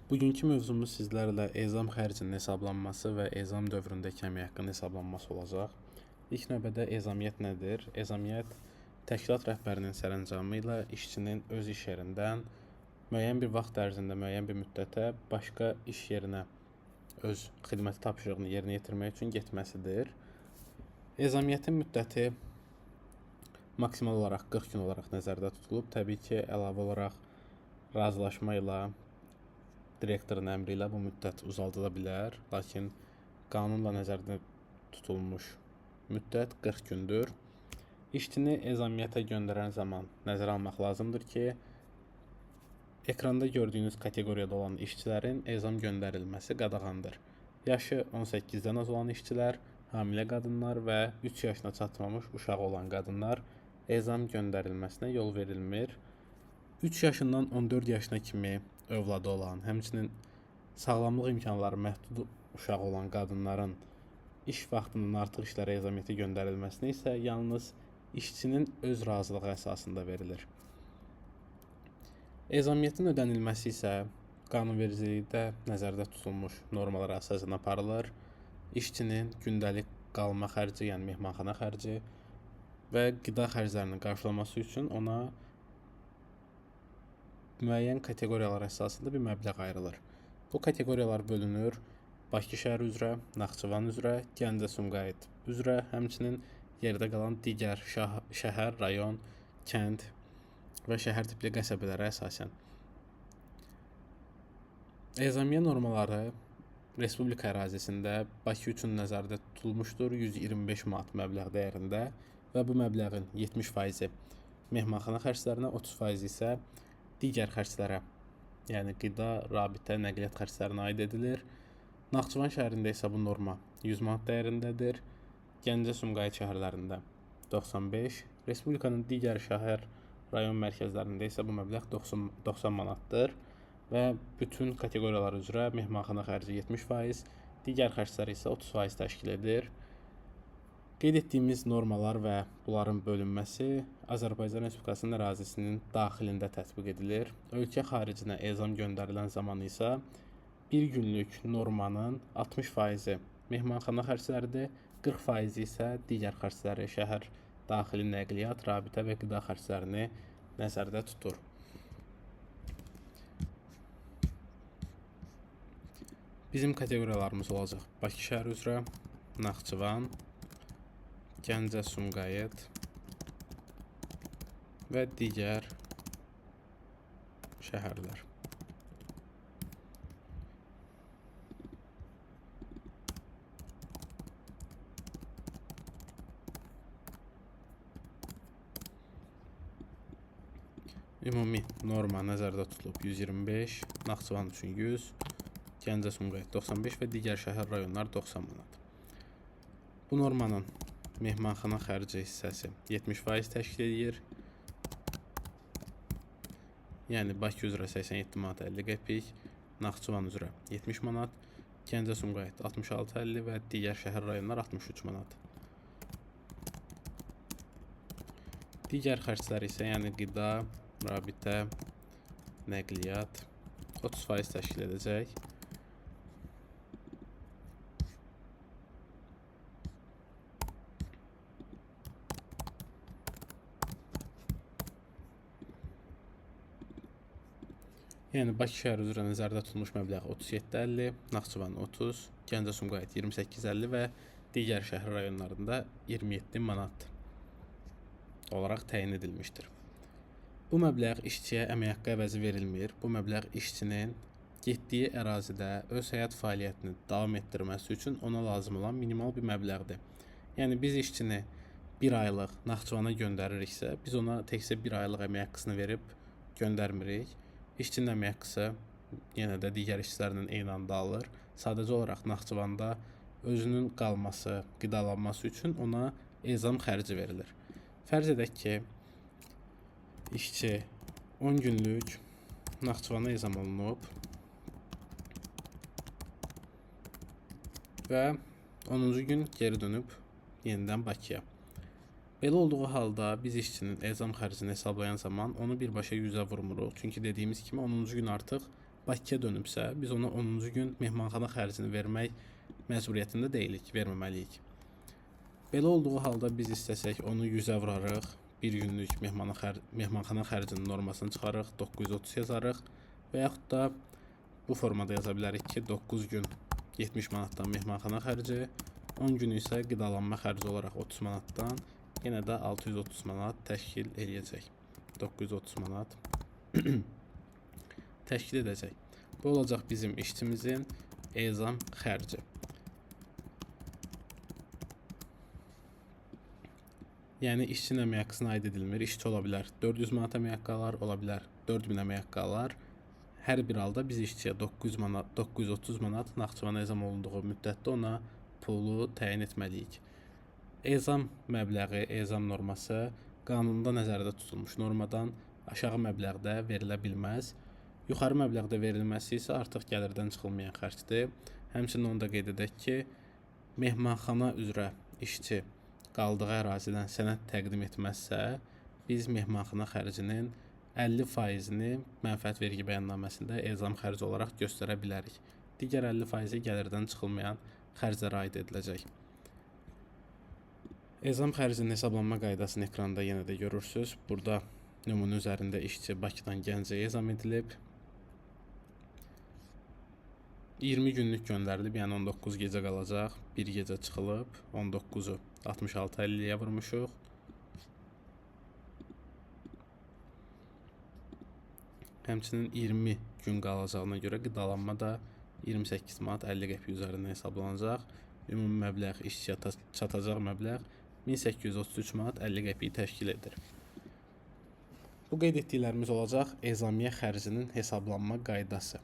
Bugünkü mövzumuz sizlərlə ezam xərcinin hesablanması və ezam dövründəki əmək haqqının hesablanması olacaq. İlk növbədə ezamiyyət nədir? Ezamiyyət təşkilat rəhbərinin sərəncamı ilə işçinin öz iş yerindən müəyyən bir vaxt ərzində, müəyyən bir müddətə başqa iş yerinə öz xidməti tapşırığını yerinə yetirmək üçün getməsidir. Ezamiyyətin müddəti maksimal olaraq 40 gün olaraq nəzərdə tutulub. Təbii ki, əlavə olaraq razılaşma ilə direktorun əmri ilə bu müddət uzaldıla bilər, lakin qanunla nəzərdə tutulmuş müddət 40 gündür. İşçini ezamiyyətə göndərən zaman nəzərə almaq lazımdır ki, ekranda gördüyünüz kateqoriyada olan işçilərin ezam göndərilməsi qadağandır. Yaşı 18-dən az olan işçilər, hamilə qadınlar və 3 yaşına çatmamış uşağı olan qadınlar ezam göndərilməsinə yol verilmir. 3 yaşından 14 yaşına kimi övladı olan, həmçinin sağlamlıq imkanları məhdud uşağı olan qadınların iş vaxtından artıq işlərə ezamiyyətə göndərilməsinə isə yalnız işçinin öz razılığı əsasında verilir. Ezamiyyətin ödənilməsi isə qanunvericilikdə nəzərdə tutulmuş normalara əsasən aparılır. İşçinin gündəlik qalma xərci, yəni mehmanxana xərci və qida xərclərinin qarşılaması üçün ona müəyyən kateqoriyalar əsasında bir məbləğ ayrılır. Bu kateqoriyalar bölünür Bakı şəhəri üzrə, Naxçıvan üzrə, Gəncə, Sumqayıt üzrə, həmçinin yerdə qalan digər şəhər, rayon, kənd və şəhər tipli qəsəbələrə əsasən. Ezamiyyə normaları Respublika ərazisində Bakı üçün nəzərdə tutulmuşdur 125 manat məbləğ dəyərində və bu məbləğin 70% mehmanxana xərclərinə, 30% isə digər xərclərə, yəni qida, rabitə, nəqliyyat xərclərinə aid edilir. Naxçıvan şəhərində isə bu norma 100 manat dəyərindədir. Gəncə, Sumqayıt şəhərlərində 95, Respublikanın digər şəhər, rayon mərkəzlərində isə bu məbləğ 90 manatdır və bütün kateqoriyalar üzrə mehmanxana xərci 70%, digər xərclər isə 30% təşkil edir. Qeyd etdiyimiz normalar və bunların bölünməsi Azərbaycan Respublikasının ərazisinin daxilində tətbiq edilir. Ölkə xaricinə ezam göndərilən zaman isə bir günlük normanın 60% mehmanxana xərcləridir, 40% isə digər xərcləri, şəhər daxili nəqliyyat, rabitə və qida xərclərini nəzərdə tutur. Bizim kateqoriyalarımız olacaq Bakı şəhəri üzrə, Naxçıvan, Gəncə, Sumqayıt və digər şəhərlər. Ümumi norma nəzərdə tutulub 125, Naxçıvan üçün 100, Gəncə, Sumqayıt 95 və digər şəhər rayonlar 90 manat. Bu normanın mehmanxana xərci hissəsi 70% təşkil edir. Yəni Bakı üzrə 87 manat 50 qəpik, Naxçıvan üzrə 70 manat, Gəncə, Sumqayıt 66-50 və digər şəhər rayonlar 63 manat. Digər xərclər isə yəni qida, rabitə, nəqliyyat 30% təşkil edəcək. Yəni Bakı şəhəri üzrə nəzərdə tutulmuş məbləğ 37-50, Naxçıvan 30, Gəncə, Sumqayıt 28-50 və digər şəhər rayonlarında 27 manat olaraq təyin edilmişdir. Bu məbləğ işçiyə əmək haqqı əvəzi verilmir. Bu məbləğ işçinin getdiyi ərazidə öz həyat fəaliyyətini davam etdirməsi üçün ona lazım olan minimal bir məbləğdir. Yəni biz işçini bir aylıq Naxçıvana göndəririksə, biz ona təkcə bir aylıq əmək haqqısını verib göndərmirik. İşçinin əmək haqqısı yenə də digər işçilərlə eyni anda alır. Sadəcə olaraq Naxçıvanda özünün qalması, qidalanması üçün ona ezam xərci verilir. Fərz edək ki, işçi 10 günlük Naxçıvana ezam olunub və 10-cu gün geri dönüb yenidən Bakıya. Belə olduğu halda biz işçinin ezam xərcini hesablayan zaman onu birbaşa 100-ə vurmuruq. Çünki dediyimiz kimi 10-cu gün artıq Bakıya dönübsə, biz ona 10-cu gün mehmanxana xərcini vermək məcburiyyətində deyilik, verməməliyik. Belə olduğu halda biz istəsək onu 100-ə vurarıq, bir günlük mehmanxana xərcinin normasını çıxarıq, 930 yazarıq və yaxud da bu formada yaza bilərik ki, 9 gün 70 manatdan mehmanxana xərci, 10 gün isə qidalanma xərci olaraq 30 manatdan yenə də 630 manat təşkil eləyəcək. 930 manat təşkil edəcək. Bu olacaq bizim işçimizin ezam xərci. Yəni işçinin əmək haqqısına aid edilmir. İşçi ola bilər 400 manat əmək haqqı alar, ola bilər 4000 əmək haqqı alar. Hər bir halda biz işçiyə 930 manat Naxçıvana ezam olunduğu müddətdə ona pulu təyin etməliyik. Ezam məbləği, ezam norması qanunda nəzərdə tutulmuş normadan aşağı məbləğdə verilə bilməz. Yuxarı məbləğdə verilməsi isə artıq gəlirdən çıxılmayan xərcdir. Həmçinin onu da qeyd edək ki, mehmanxana üzrə işçi qaldığı ərazidən sənəd təqdim etməzsə, biz mehmanxana xərcinin 50%-ni mənfəət vergi bəyannaməsində ezam xərci olaraq göstərə bilərik. Digər 50%-i gəlirdən çıxılmayan xərclərə aid ediləcək. Ezam xərcinin hesablanma qaydasını ekranda yenə də görürsünüz. Burada nümunə üzərində işçi Bakıdan Gəncəyə ezam edilib. 20 günlük göndərilib, yəni 19 gecə qalacaq. Bir gecə çıxılıb, 19-u 66.50-yə vurmuşuq. Həmçinin 20 gün qalacağına görə qidalanma da 28 manat 50 qəpik üzərindən hesablanacaq. Ümumi məbləğ, işçiyə çatacaq məbləğ 1833 manat 50 qəpik təşkil edir. Bu qeyd etdiklərimiz olacaq ezamiyə xərcinin hesablanma qaydası.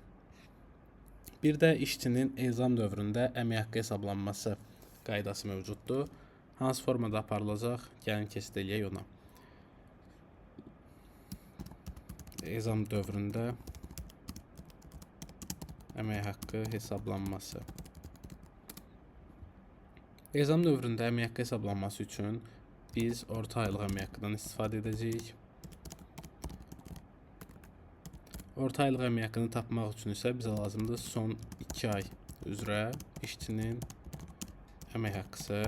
Bir də işçinin ezam dövründə əmək haqqı hesablanması qaydası mövcuddur. Hansı formada aparılacaq? Gəlin keçid eləyək ona. Ezam dövründə əmək haqqı hesablanması. Ezam dövründə əmək haqqı hesablanması üçün biz orta aylıq əmək haqqıdan istifadə edəcəyik. Orta aylıq əmək haqqını tapmaq üçün isə bizə lazımdır son 2 ay üzrə işçinin əmək haqqısı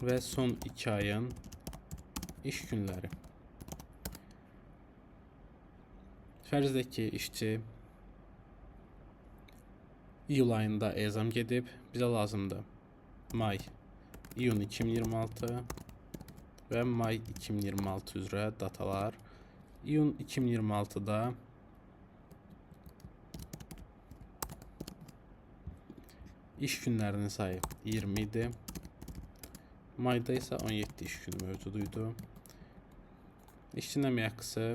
və son 2 ayın iş günləri. Fərz edək ki, işçi iyul ayında ezam gedib, bizə lazımdır may, iyun 2026 və may 2026 üzrə datalar. İyun 2026-da iş günlərinin sayı 20 idi. Mayda isə 17 iş günü mövcud idi. İşçinin əmək haqqısı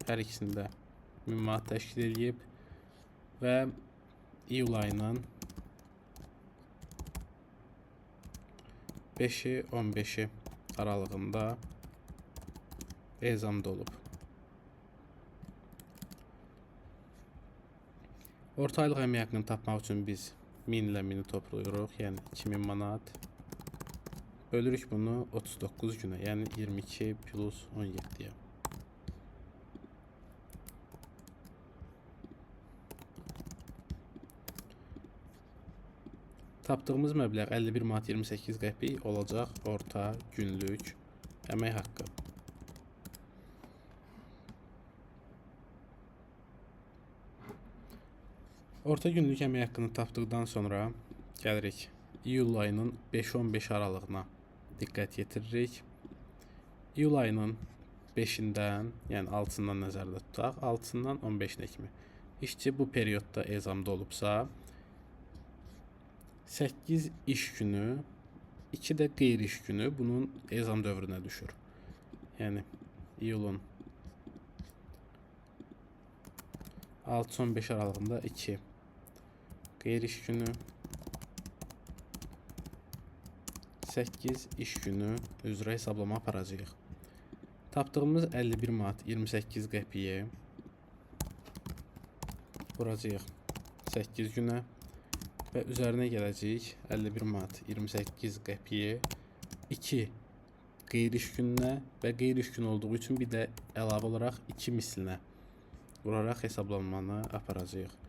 hər ikisində 1000 manat təşkil edib və iyul ayının 5-i 15-i aralığında ezamda olub. Orta aylıq əmək haqqını tapmaq üçün biz 1000 ilə 1000-i toplayırıq, yəni 2000 manat. Bölürük bunu 39 günə, yəni 22 plus 17-yə. Tapdığımız məbləğ 51 manat 28 qəpik olacaq orta günlük əmək haqqı. Orta günlük əmək haqqını tapdıqdan sonra gəlirik iyul ayının 5-15 aralığına diqqət yetiririk. İyul ayının 5-dən, yəni 6-sından nəzərdə tutaq, 6-sından 15-nə kimi. İşçi bu periodda ezamda olubsa, 8 iş günü, 2 də qeyri-iş günü bunun ezam dövrünə düşür. Yəni iyulun 6-15 aralığında 2 qeyri-iş günü, 8 iş günü üzrə hesablama aparacağıq. Tapdığımız 51 manat 28 qəpiyi vuracağıq 8 günə və üzərinə gələcəyik 51 manat 28 qəpiyi 2 qeyri-iş gününə və qeyri-iş günü olduğu üçün bir də əlavə olaraq 2 mislinə vuraraq hesablanmanı aparacağıq.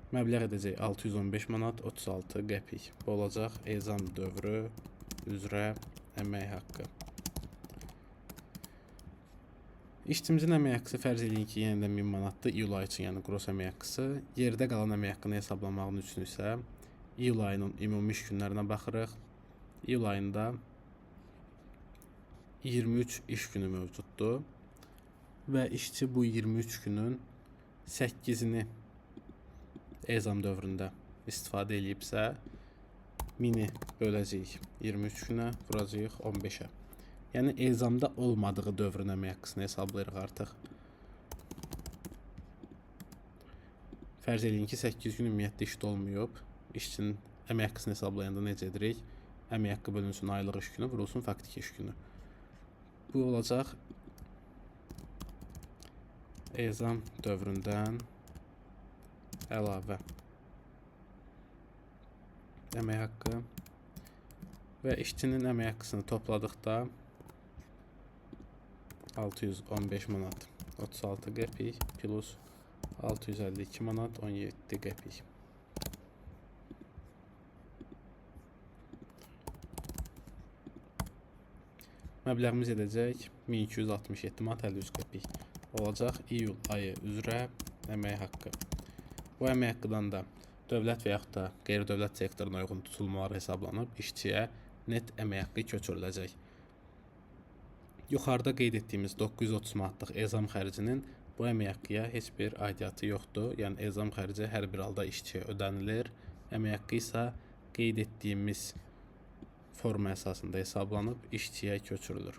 Məbləğ edəcək 615 manat 36 qəpik. Bu olacaq ezam dövrü üzrə əmək haqqı. İşçimizin əmək haqqısı fərz edin ki, yenidən 1000 manatdır iyul ayı üçün, yəni qros əmək haqqısı. Yerdə qalan əmək haqqını hesablamağın üçün isə iyul ayının ümumi iş günlərinə baxırıq. İyul ayında 23 iş günü mövcuddur və işçi bu 23 günün 8-ini ezam dövründə istifadə edibsə, 1000-i böləcəyik 23 günə, vuracağıq 15-ə. Yəni ezamda olmadığı dövrün əmək haqqısını hesablayırıq artıq. Fərz edin ki, 8 gün ümumiyyətlə işdə olmayıb. İşçinin əmək haqqısını hesablayanda necə edirik? Əmək haqqı bölünsün aylıq iş günü, vurulsun faktiki iş günü. Bu olacaq ezam dövründən əlavə əmək haqqı və işçinin əmək haqqısını topladıqda 615 manat 36 qəpik plus 652 manat 17 qəpik. Məbləğimiz edəcək 1267 manat 53 qəpik. Olacaq iyul ayı üzrə əmək haqqı. Bu əmək haqqıdan da dövlət və yaxud da qeyri-dövlət sektoruna uyğun tutulmalar hesablanıb işçiyə net əmək haqqı köçürüləcək. Yuxarıda qeyd etdiyimiz 930 manatlıq ezam xərcinin bu əmək haqqıya heç bir aidiyyatı yoxdur. Yəni ezam xərci hər bir halda işçiyə ödənilir. Əmək haqqı isə qeyd etdiyimiz forma əsasında hesablanıb işçiyə köçürülür.